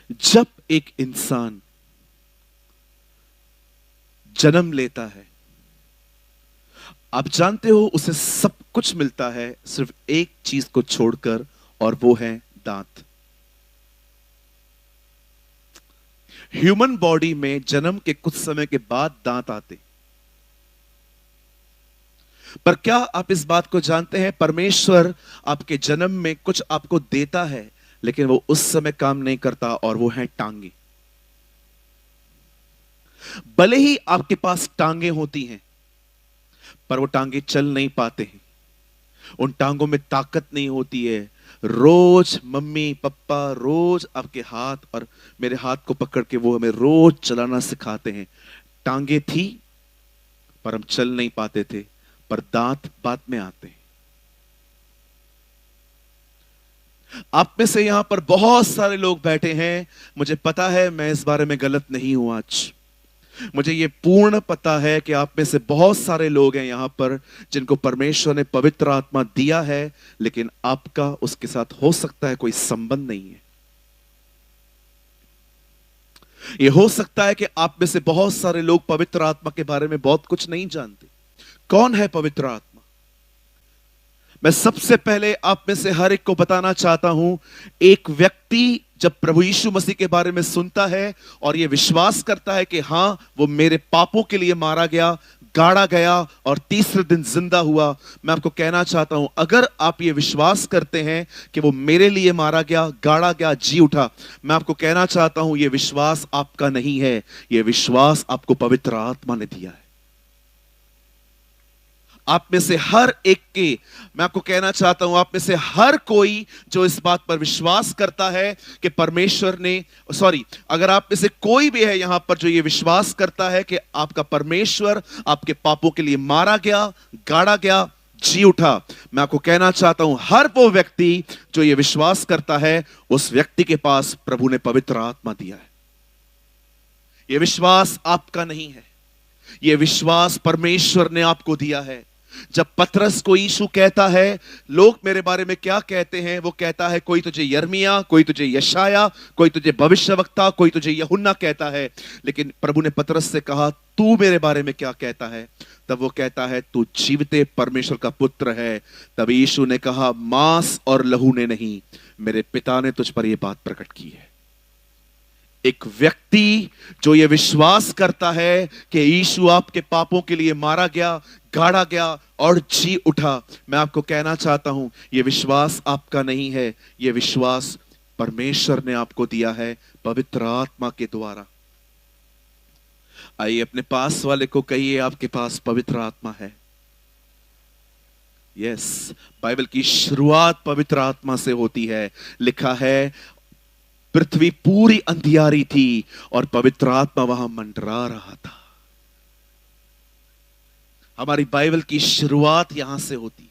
जब एक इंसान जन्म लेता है, आप जानते हो उसे सब कुछ मिलता है सिर्फ एक चीज को छोड़कर, और वो है दांत। ह्यूमन बॉडी में जन्म के कुछ समय के बाद दांत आते। पर क्या आप इस बात को जानते हैं, परमेश्वर आपके जन्म में कुछ आपको देता है, लेकिन वो उस समय काम नहीं करता, और वो है टांगे। भले ही आपके पास टांगे होती हैं, पर वो टांगे चल नहीं पाते हैं। उन टांगों में ताकत नहीं होती है। रोज मम्मी पापा रोज आपके हाथ और मेरे हाथ को पकड़ के वो हमें रोज चलाना सिखाते हैं। टांगे थी पर हम चल नहीं पाते थे, पर दांत बाद में आते हैं। आप में से यहां पर बहुत सारे लोग बैठे हैं, मुझे पता है मैं इस बारे में गलत नहीं हूं। आज मुझे यह पूर्ण पता है कि आप में से बहुत सारे लोग हैं यहां पर जिनको परमेश्वर ने पवित्र आत्मा दिया है, लेकिन आपका उसके साथ हो सकता है कोई संबंध नहीं है। यह हो सकता है कि आप में से बहुत सारे लोग पवित्र आत्मा के बारे में बहुत कुछ नहीं जानते। कौन है पवित्र आत्मा? मैं सबसे पहले आप में से हर एक को बताना चाहता हूं, एक व्यक्ति जब प्रभु यीशु मसीह के बारे में सुनता है और यह विश्वास करता है कि हां वो मेरे पापों के लिए मारा गया, गाड़ा गया और तीसरे दिन जिंदा हुआ, मैं आपको कहना चाहता हूं, अगर आप ये विश्वास करते हैं कि वो मेरे लिए मारा गया, गाड़ा गया, जी उठा, मैं आपको कहना चाहता हूं यह विश्वास आपका नहीं है, यह विश्वास आपको पवित्र आत्मा ने दिया है। आप में से हर एक के, मैं आपको कहना चाहता हूं, आप में से हर कोई जो इस बात पर विश्वास करता है कि परमेश्वर ने, अगर आप में से कोई भी है यहां पर जो ये विश्वास करता है कि आपका परमेश्वर आपके पापों के लिए मारा गया, गाड़ा गया, जी उठा, मैं आपको कहना चाहता हूं हर वो व्यक्ति जो ये विश्वास करता है, उस व्यक्ति के पास प्रभु ने पवित्र आत्मा दिया है। यह विश्वास आपका नहीं है, यह विश्वास परमेश्वर ने आपको दिया है। जब पतरस को यीशु कहता है, लोग मेरे बारे में क्या कहते हैं, वो कहता है कोई तुझे यर्मिया, कोई तुझे यशाया, कोई तुझे भविष्यवक्ता, कोई तुझे यूहन्ना कहता है, लेकिन प्रभु ने पतरस से कहा तू मेरे बारे में क्या कहता है? तब वो कहता है तू जीवते परमेश्वर का पुत्र है। तब यीशु ने कहा मांस और लहू ने नहीं, मेरे पिता ने तुझ पर यह बात प्रकट की है। एक व्यक्ति जो यह विश्वास करता है कि यीशु आपके पापों के लिए मारा गया, गाड़ा गया और जी उठा, मैं आपको कहना चाहता हूं यह विश्वास आपका नहीं है, यह विश्वास परमेश्वर ने आपको दिया है पवित्र आत्मा के द्वारा। आइए अपने पास वाले को कहिए आपके पास पवित्र आत्मा है। यस, बाइबल की शुरुआत पवित्र आत्मा से होती है। लिखा है पृथ्वी पूरी अंधियारी थी और पवित्र आत्मा वहां मंडरा रहा था। हमारी बाइबल की शुरुआत यहां से होती है।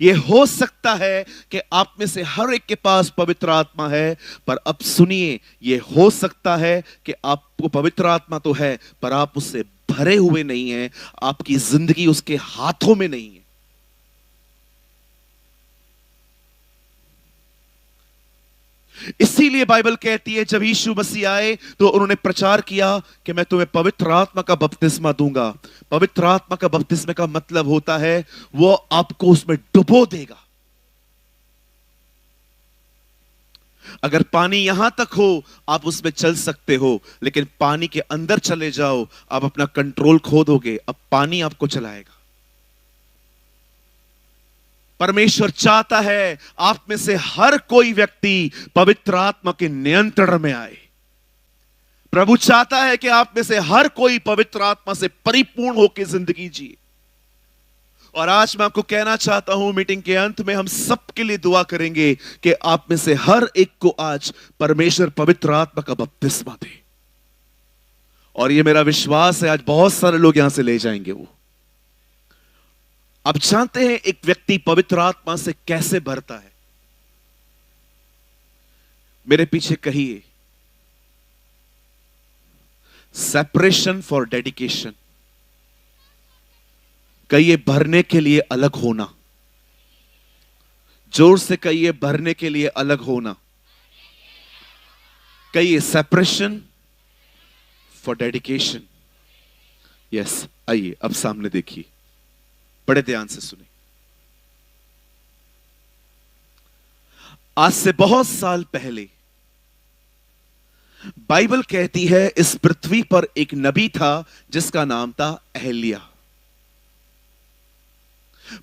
यह हो सकता है कि आप में से हर एक के पास पवित्र आत्मा है, पर अब सुनिए, यह हो सकता है कि आपको पवित्र आत्मा तो है, पर आप उससे भरे हुए नहीं हैं, आपकी जिंदगी उसके हाथों में नहीं है। इसीलिए बाइबल कहती है जब यीशु मसीह आए तो उन्होंने प्रचार किया कि मैं तुम्हें पवित्र आत्मा का बपतिस्मा दूंगा। पवित्र आत्मा का बपतिस्मा का मतलब होता है वो आपको उसमें डुबो देगा। अगर पानी यहां तक हो आप उसमें चल सकते हो, लेकिन पानी के अंदर चले जाओ आप अपना कंट्रोल खो दोगे, अब पानी आपको चलाएगा। परमेश्वर चाहता है आप में से हर कोई व्यक्ति पवित्र आत्मा के नियंत्रण में आए। प्रभु चाहता है कि आप में से हर कोई पवित्र आत्मा से परिपूर्ण होकर जिंदगी जिए। और आज मैं आपको कहना चाहता हूं, मीटिंग के अंत में हम सबके लिए दुआ करेंगे कि आप में से हर एक को आज परमेश्वर पवित्र आत्मा का बपतिस्मा दे। और यह मेरा विश्वास है आज बहुत सारे लोग यहां से ले जाएंगे वो। आप जानते हैं एक व्यक्ति पवित्र आत्मा से कैसे भरता है? मेरे पीछे कहिए, सेपरेशन फॉर डेडिकेशन। कहिए भरने के लिए अलग होना। जोर से कहिए भरने के लिए अलग होना। कहिए सेपरेशन फॉर डेडिकेशन। यस, आइए अब सामने देखिए, बड़े ध्यान से सुने। आज से बहुत साल पहले बाइबल कहती है इस पृथ्वी पर एक नबी था जिसका नाम था एलिय्याह।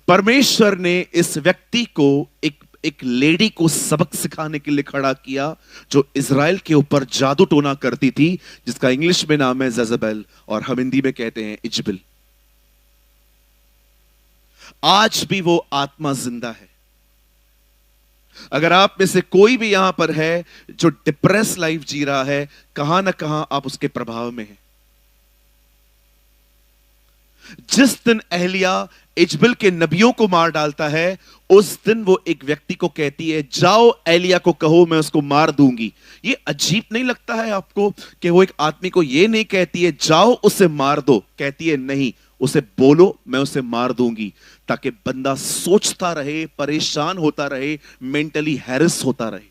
परमेश्वर ने इस व्यक्ति को एक लेडी को सबक सिखाने के लिए खड़ा किया जो इज़राइल के ऊपर जादू टोना करती थी, जिसका इंग्लिश में नाम है जेजबेल और हम हिंदी में कहते हैं इजबेल। आज भी वो आत्मा जिंदा है। अगर आप में से कोई भी यहां पर है जो डिप्रेस लाइफ जी रहा है, कहां ना कहां आप उसके प्रभाव में हैं। जिस दिन एलिय्याह इजबेल के नबियों को मार डालता है, उस दिन वो एक व्यक्ति को कहती है, जाओ एलिय्याह को कहो मैं उसको मार दूंगी। ये अजीब नहीं लगता है आपको कि वो एक आदमी को ये नहीं कहती है जाओ उसे मार दो, कहती है नहीं, उसे बोलो मैं उसे मार दूंगी, ताकि बंदा सोचता रहे, परेशान होता रहे, मेंटली हैरेस होता रहे।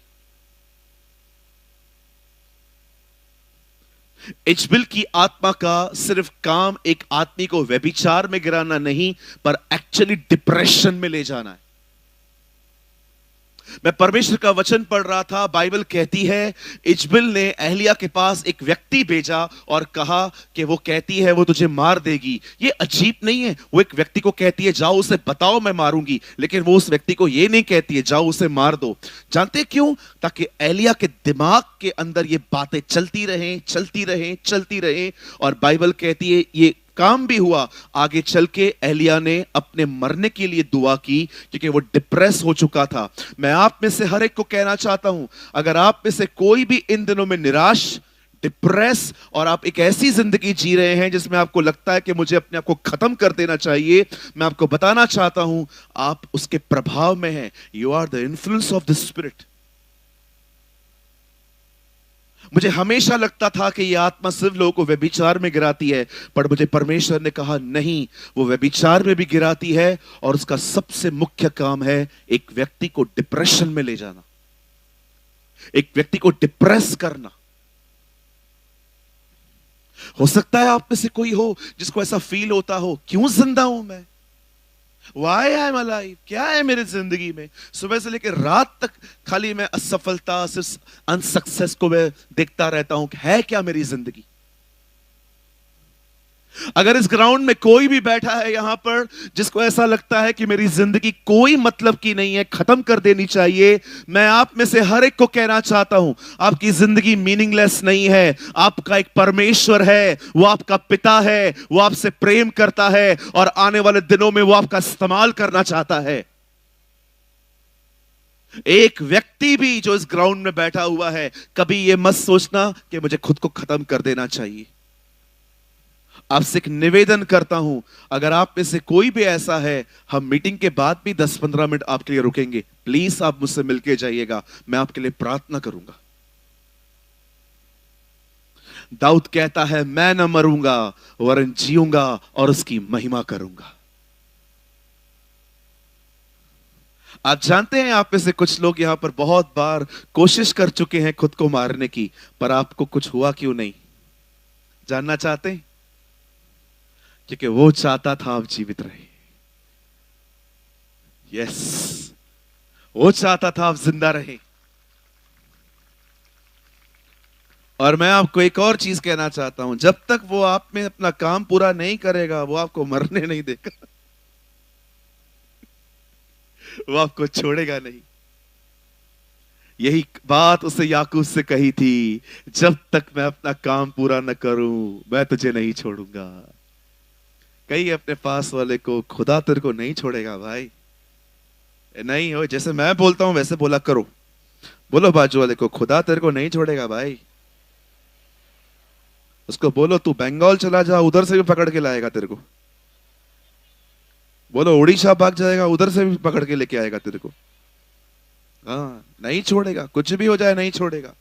इजबेल की आत्मा का सिर्फ काम एक आदमी को व्यभिचार में गिराना नहीं, पर एक्चुअली डिप्रेशन में ले जाना है। मैं परमेश्वर का वचन पढ़ रहा था, बाइबल कहती है इजबेल ने एलिय्याह के पास एक व्यक्ति भेजा और कहा कि वो कहती है वो तुझे मार देगी। ये अजीब नहीं है? वो एक व्यक्ति को कहती है जाओ उसे बताओ मैं मारूंगी, लेकिन वो उस व्यक्ति को ये नहीं कहती है जाओ उसे मार दो। जानते क्यों? ताकि एलिय्याह के दिमाग के अंदर ये बातें चलती रहें, चलती रहें, चलती रहें। और बाइबल कहती है ये काम भी हुआ। आगे चल के एलिय्याह ने अपने मरने के लिए दुआ की क्योंकि वो डिप्रेस हो चुका था। मैं आप में से हर एक को कहना चाहता हूं, अगर आप में से कोई भी इन दिनों में निराश, डिप्रेस और आप एक ऐसी जिंदगी जी रहे हैं जिसमें आपको लगता है कि मुझे अपने आप को खत्म कर देना चाहिए, मैं आपको बताना चाहता हूं आप उसके प्रभाव में हैं। You are the influence of the spirit. मुझे हमेशा लगता था कि यह आत्मा सिर्फ लोगों को व्यभिचार में गिराती है, पर मुझे परमेश्वर ने कहा नहीं, वो व्यभिचार में भी गिराती है और उसका सबसे मुख्य काम है एक व्यक्ति को डिप्रेशन में ले जाना, एक व्यक्ति को डिप्रेस करना। हो सकता है आप में से कोई हो जिसको ऐसा फील होता हो, क्यों जिंदा हूं मैं, Why am I alive? क्या है मेरी जिंदगी में? सुबह से लेकर रात तक खाली मैं असफलता, सिर्फ अनसक्सेस को मैं देखता रहता हूं। है क्या मेरी जिंदगी? अगर इस ग्राउंड में कोई भी बैठा है यहां पर जिसको ऐसा लगता है कि मेरी जिंदगी कोई मतलब की नहीं है, खत्म कर देनी चाहिए, मैं आप में से हर एक को कहना चाहता हूं आपकी जिंदगी मीनिंगलेस नहीं है। आपका एक परमेश्वर है, वो आपका पिता है, वो आपसे प्रेम करता है और आने वाले दिनों में वो आपका इस्तेमाल करना चाहता है। एक व्यक्ति भी जो इस ग्राउंड में बैठा हुआ है, कभी यह मत सोचना कि मुझे खुद को खत्म कर देना चाहिए। आपसे एक निवेदन करता हूं, अगर आप में से कोई भी ऐसा है, हम मीटिंग के बाद भी 10-15 मिनट आपके लिए रुकेंगे। प्लीज आप मुझसे मिलके जाइएगा, मैं आपके लिए प्रार्थना करूंगा। दाऊद कहता है मैं न मरूंगा वरन जीऊंगा और उसकी महिमा करूंगा। आप जानते हैं आप में से कुछ लोग यहां पर बहुत बार कोशिश कर चुके हैं खुद को मारने की, पर आपको कुछ हुआ क्यों नहीं? जानना चाहते हैं? क्योंकि वो चाहता था आप जीवित रहे। यस, वो चाहता था आप जिंदा रहे। और मैं आपको एक और चीज कहना चाहता हूं, जब तक वो आप में अपना काम पूरा नहीं करेगा, वो आपको मरने नहीं देगा, वो आपको छोड़ेगा नहीं। यही बात उसे याकूब से कही थी, जब तक मैं अपना काम पूरा न करूं मैं तुझे नहीं छोड़ूंगा। कही अपने पास वाले को, खुदा तेरे को नहीं छोड़ेगा भाई। नहीं हो, जैसे मैं बोलता हूं वैसे बोला करो। बोलो बाजू वाले को, खुदा तेरे को नहीं छोड़ेगा भाई। उसको बोलो तू बंगाल चला जा, उधर से भी पकड़ के लाएगा तेरे को। बोलो उड़ीसा भाग जाएगा, उधर से भी पकड़ के लेके आएगा तेरे को। हाँ, नहीं छोड़ेगा, कुछ भी हो जाए नहीं छोड़ेगा।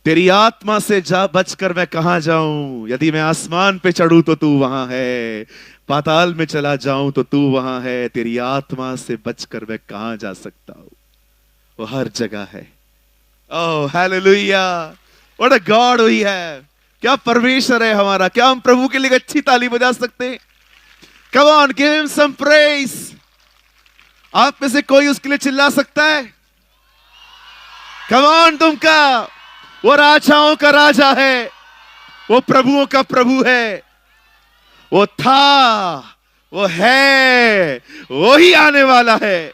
तेरी आत्मा से जा बचकर मैं कहां जाऊं, यदि मैं आसमान पे चढ़ूं तो तू वहां है, पाताल में चला जाऊं तो तू वहां है। तेरी आत्मा से बचकर मैं कहां जा सकता हूं, वो हर जगह है। Oh hallelujah, what a God we have. क्या परमेश्वर है हमारा। क्या हम प्रभु के लिए एक अच्छी ताली बजा सकते हैं? Come on, give him some praise. आप में से कोई उसके लिए चिल्ला सकता है? कम ऑन, तुमका वो राजाओं का राजा है, वो प्रभुओं का प्रभु है। वो था, वो है, वो ही आने वाला है।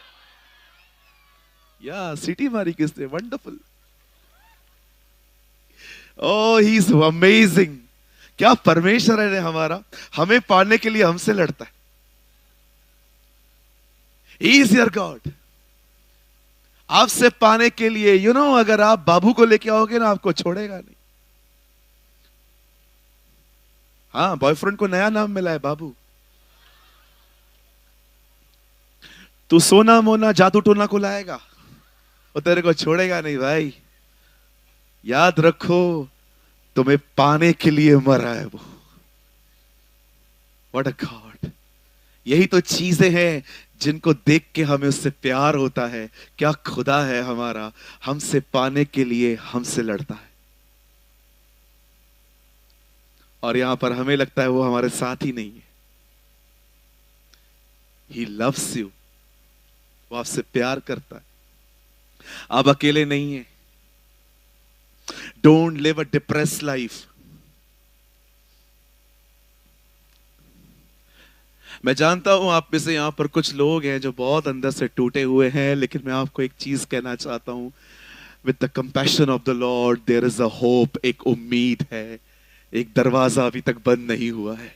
या सिटी मारी किसने? Wonderful. Oh he is amazing. क्या परमेश्वर है हमारा, हमें पाने के लिए हमसे लड़ता है। He is your God. आपसे पाने के लिए अगर आप बाबू को लेके आओगे ना, आपको छोड़ेगा नहीं। हाँ, बॉयफ्रेंड को नया नाम मिला है, बाबू। तू सोना मोना जादू टोना को लाएगा, वो तेरे को छोड़ेगा नहीं भाई। याद रखो, तुम्हें पाने के लिए मरा है वो। What a God. यही तो चीजें हैं जिनको देख के हमें उससे प्यार होता है। क्या खुदा है हमारा, हमसे पाने के लिए हमसे लड़ता है। और यहां पर हमें लगता है वो हमारे साथ ही नहीं है। ही लव्स यू, वो आपसे प्यार करता है। आप अकेले नहीं है। Don't live a depress life. मैं जानता हूं आप में से यहां पर कुछ लोग हैं जो बहुत अंदर से टूटे हुए हैं, लेकिन मैं आपको एक चीज कहना चाहता हूं। With the compassion of the lord there is a hope. एक उम्मीद है, एक दरवाजा अभी तक बंद नहीं हुआ है,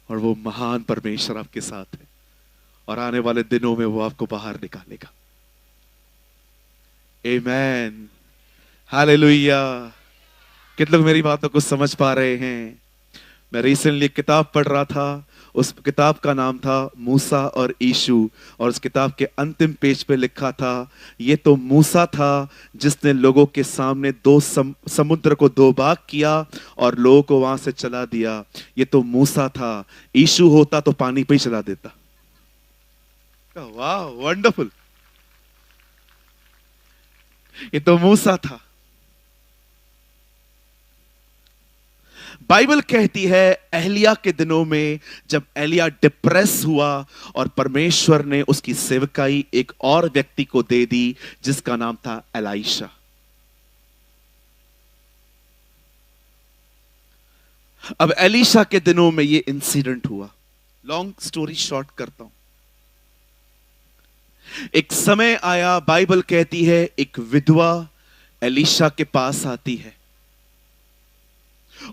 और वो महान परमेश्वर आपके साथ है, और आने वाले दिनों में वो आपको बाहर निकालेगा। आमेन, हालेलुया। कितने लोग मेरी बातों को समझ पा रहे हैं? मैं रिसेंटली एक किताब पढ़ रहा था। उस किताब का नाम था मूसा और यीशु, और उस किताब के अंतिम पेज पे लिखा था, ये तो मूसा था जिसने लोगों के सामने समुद्र को दो भाग किया और लोगों को वहां से चला दिया। ये तो मूसा था, यीशु होता तो पानी पे ही चला देता। वाह, वंडरफुल। ये तो मूसा था। बाइबल कहती है एलिया के दिनों में, जब एलिया डिप्रेस हुआ और परमेश्वर ने उसकी सेवकाई एक और व्यक्ति को दे दी जिसका नाम था एलाइशा। अब एलिशा के दिनों में यह इंसिडेंट हुआ। लॉन्ग स्टोरी शॉर्ट करता हूं। एक समय आया, बाइबल कहती है एक विधवा एलिशा के पास आती है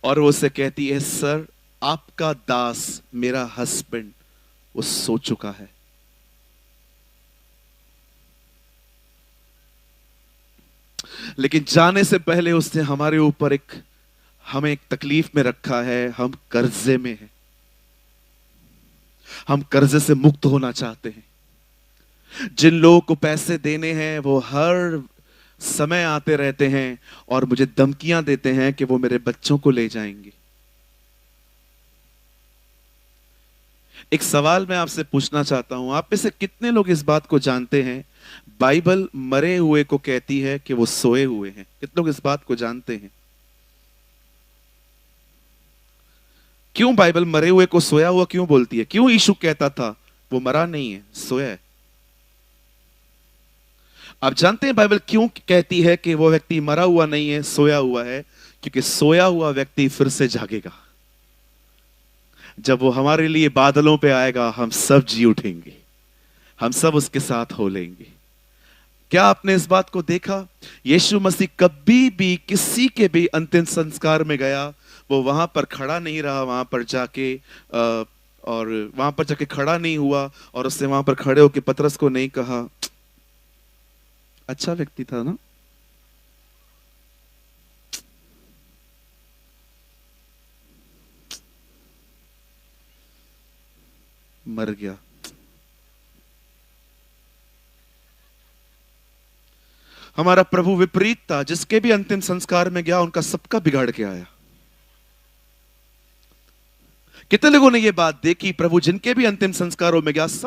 और वो उसे कहती है, सर आपका दास, मेरा हस्बैंड, वो सो चुका है। लेकिन जाने से पहले उसने हमारे ऊपर हमें एक तकलीफ में रखा है। हम कर्जे में हैं, हम कर्जे से मुक्त होना चाहते हैं। जिन लोगों को पैसे देने हैं वो हर समय आते रहते हैं और मुझे धमकियां देते हैं कि वो मेरे बच्चों को ले जाएंगे। एक सवाल मैं आपसे पूछना चाहता हूं, आप में से कितने लोग इस बात को जानते हैं, बाइबल मरे हुए को कहती है कि वो सोए हुए हैं? कितने लोग इस बात को जानते हैं? क्यों बाइबल मरे हुए को सोया हुआ क्यों बोलती है? क्यों यीशु कहता था वो मरा नहीं है, सोया है? आप जानते हैं बाइबल क्यों कहती है कि वो व्यक्ति मरा हुआ नहीं है, सोया हुआ है? क्योंकि सोया हुआ व्यक्ति फिर से जागेगा। जब वो हमारे लिए बादलों पे आएगा, हम सब जी उठेंगे, हम सब उसके साथ हो लेंगे। क्या आपने इस बात को देखा? यीशु मसीह कभी भी किसी के भी अंतिम संस्कार में गया, वो वहां पर खड़ा नहीं रहा, वहां पर जाके और वहां पर जाके खड़ा नहीं हुआ और उससे वहां पर खड़े होकर पतरस को नहीं कहा, अच्छा व्यक्ति था ना, मर गया। हमारा प्रभु विपरीत था, जिसके भी अंतिम संस्कार में गया उनका सबका बिगाड़ के आया। कितने लोगों ने यह बात देखी? प्रभु जिनके भी अंतिम संस्कारों में गया सब